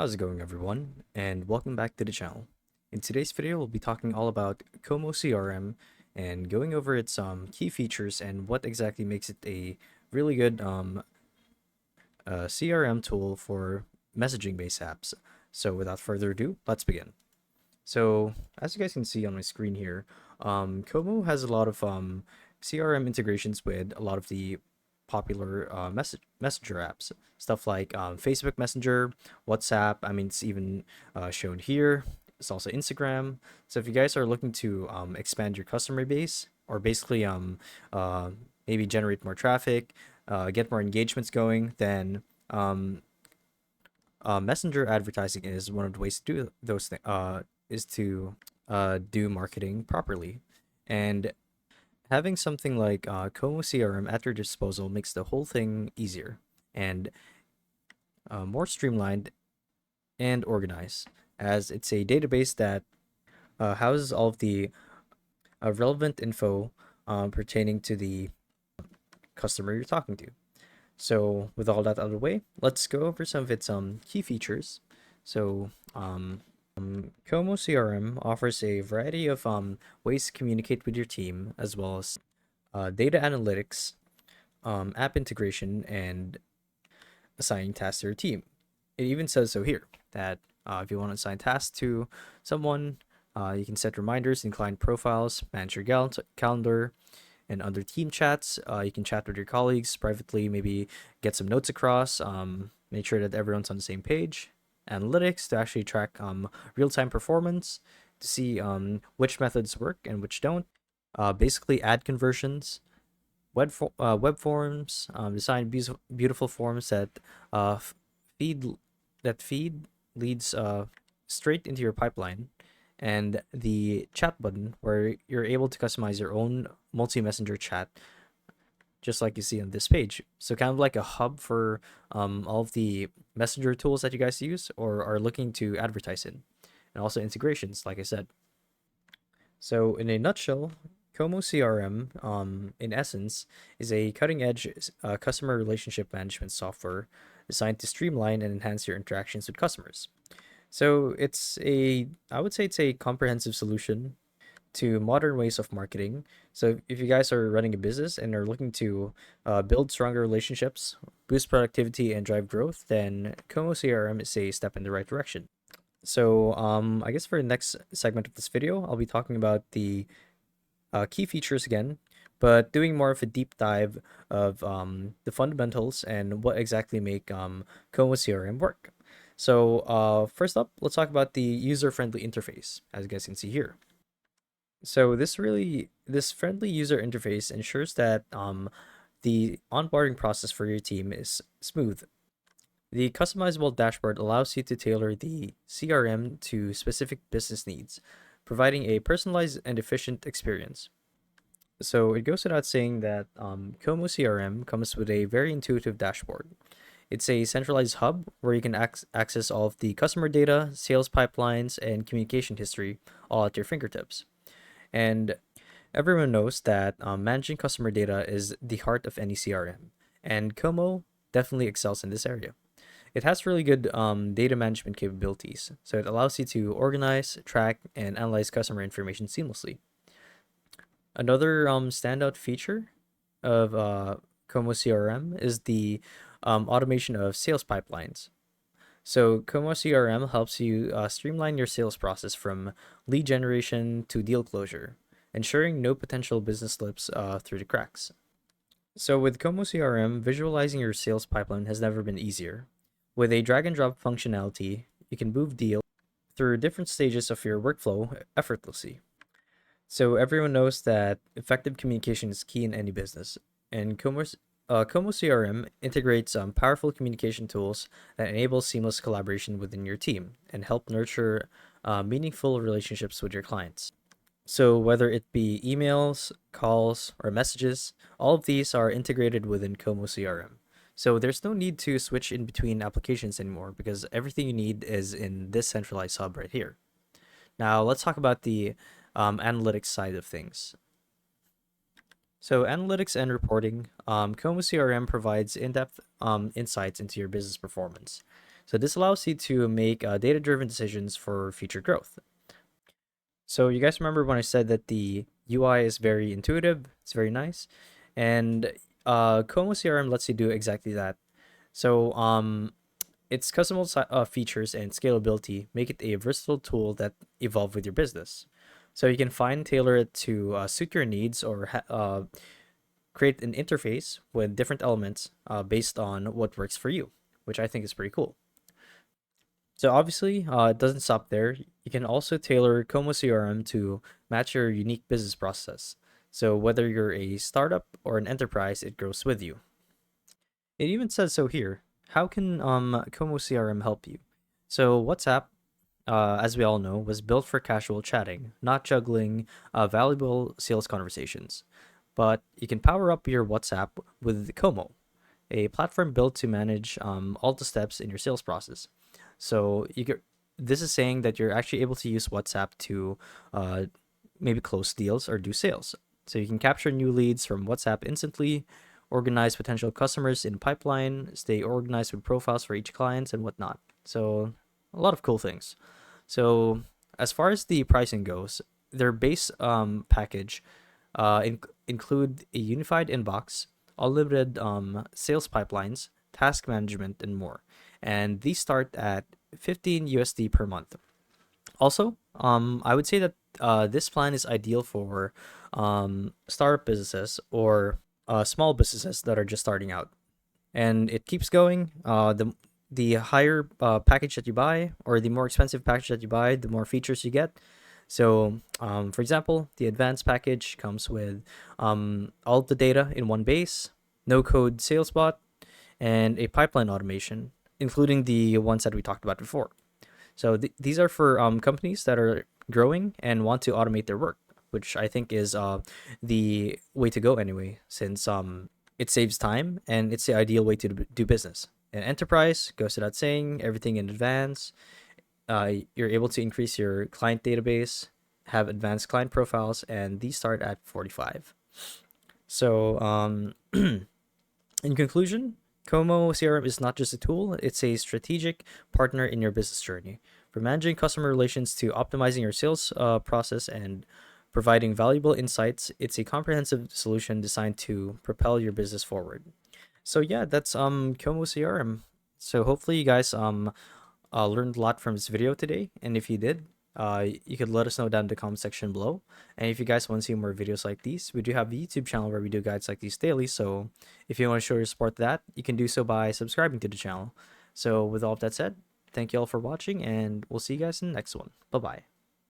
How's it going, everyone? And welcome back to the channel. In today's video, we'll be talking all about Como CRM and going over its key features and what exactly makes it a really good CRM tool for messaging-based apps. So without further ado, let's begin. So as you guys can see on my screen here, Como has a lot of CRM integrations with a lot of the popular messenger apps, stuff like Facebook Messenger, WhatsApp. I mean, it's even shown here. It's also Instagram. So if you guys are looking to expand your customer base, or basically uh, maybe generate more traffic, get more engagements going, then messenger advertising is one of the ways to do those things. Is to do marketing properly, and having something like Como CRM at your disposal makes the whole thing easier and more streamlined and organized, as it's a database that houses all of the relevant info pertaining to the customer you're talking to. So with all that out of the way, let's go over some of its key features. So Como CRM offers a variety of ways to communicate with your team, as well as data analytics, app integration, and assigning tasks to your team. It even says so here that if you want to assign tasks to someone, you can set reminders in client profiles, manage your calendar, and under team chats, you can chat with your colleagues privately, maybe get some notes across, make sure that everyone's on the same page. Analytics to actually track real-time performance, to see which methods work and which don't. Basically, ad conversions, web forms, design beautiful forms that uh, f- feed feed leads straight into your pipeline, and the chat button where you're able to customize your own multi-messenger chat, just like you see on this page. So kind of like a hub for all of the messenger tools that you guys use or are looking to advertise in, and also integrations, like I said. So in a nutshell, Como CRM, in essence, is a cutting-edge customer relationship management software designed to streamline and enhance your interactions with customers. So I would say it's a comprehensive solution to modern ways of marketing. So if you guys are running a business and are looking to build stronger relationships, boost productivity, and drive growth, then Como CRM is a step in the right direction. So I guess for the next segment of this video, I'll be talking about the key features again, but doing more of a deep dive of the fundamentals and what exactly make Como CRM work. So first up, let's talk about the user-friendly interface, as you guys can see here. So this friendly user interface ensures that the onboarding process for your team is smooth. The customizable dashboard allows you to tailor the CRM to specific business needs, providing a personalized and efficient experience. So it goes without saying that Como CRM comes with a very intuitive dashboard. It's a centralized hub where you can access all of the customer data, sales pipelines, and communication history all at your fingertips. And everyone knows that managing customer data is the heart of any CRM, and Como definitely excels in this area. It has really good data management capabilities, so it allows you to organize, track, and analyze customer information seamlessly. Another standout feature of Como CRM is the automation of sales pipelines. So Como CRM helps you streamline your sales process from lead generation to deal closure, ensuring no potential business slips through the cracks. So with Como CRM, visualizing your sales pipeline has never been easier. With a drag and drop functionality, you can move deals through different stages of your workflow effortlessly. So everyone knows that effective communication is key in any business, and Como CRM integrates powerful communication tools that enable seamless collaboration within your team and help nurture meaningful relationships with your clients. So whether it be emails, calls, or messages, all of these are integrated within Como CRM. So there's no need to switch in between applications anymore because everything you need is in this centralized hub right here. Now let's talk about the analytics side of things. So analytics and reporting, Como CRM provides in-depth insights into your business performance. So this allows you to make data-driven decisions for future growth. So you guys remember when I said that the UI is very intuitive, it's very nice, and Como CRM lets you do exactly that. So its customizable features and scalability make it a versatile tool that evolve with your business. So you can fine tailor it to suit your needs or create an interface with different elements based on what works for you, which I think is pretty cool. So obviously, it doesn't stop there. You can also tailor Como CRM to match your unique business process. So whether you're a startup or an enterprise, it grows with you. It even says so here. How can Como CRM help you? So WhatsApp, as we all know, was built for casual chatting, not juggling valuable sales conversations. But you can power up your WhatsApp with Como, a platform built to manage all the steps in your sales process. So this is saying that you're actually able to use WhatsApp to uh, maybe close deals or do sales. So you can capture new leads from WhatsApp instantly, organize potential customers in pipeline, stay organized with profiles for each client and whatnot. So a lot of cool things. So as far as the pricing goes, their base package include a unified inbox, unlimited sales pipelines, task management, and more. And these start at 15 USD per month. Also, I would say that this plan is ideal for startup businesses or small businesses that are just starting out. And it keeps going. The higher package that you buy, or the more expensive package that you buy, the more features you get. So, for example, the advanced package comes with all of the data in one base, no code sales bot, and a pipeline automation, including the ones that we talked about before. So these are for companies that are growing and want to automate their work, which I think is the way to go anyway, since it saves time and it's the ideal way to do business. An enterprise goes without saying, everything in advance. You're able to increase your client database, have advanced client profiles, and these start at 45. So in conclusion, Como CRM is not just a tool, it's a strategic partner in your business journey. From managing customer relations to optimizing your sales process and providing valuable insights, it's a comprehensive solution designed to propel your business forward. So yeah, that's Como CRM. So hopefully you guys learned a lot from this video today, and if you did, you could let us know down in the comment section below. And if you guys want to see more videos like these, we do have a YouTube channel where we do guides like these daily. So if you want to show your support to that, you can do so by subscribing to the channel. So with all of that said, thank you all for watching, and we'll see you guys in the next one. Bye bye.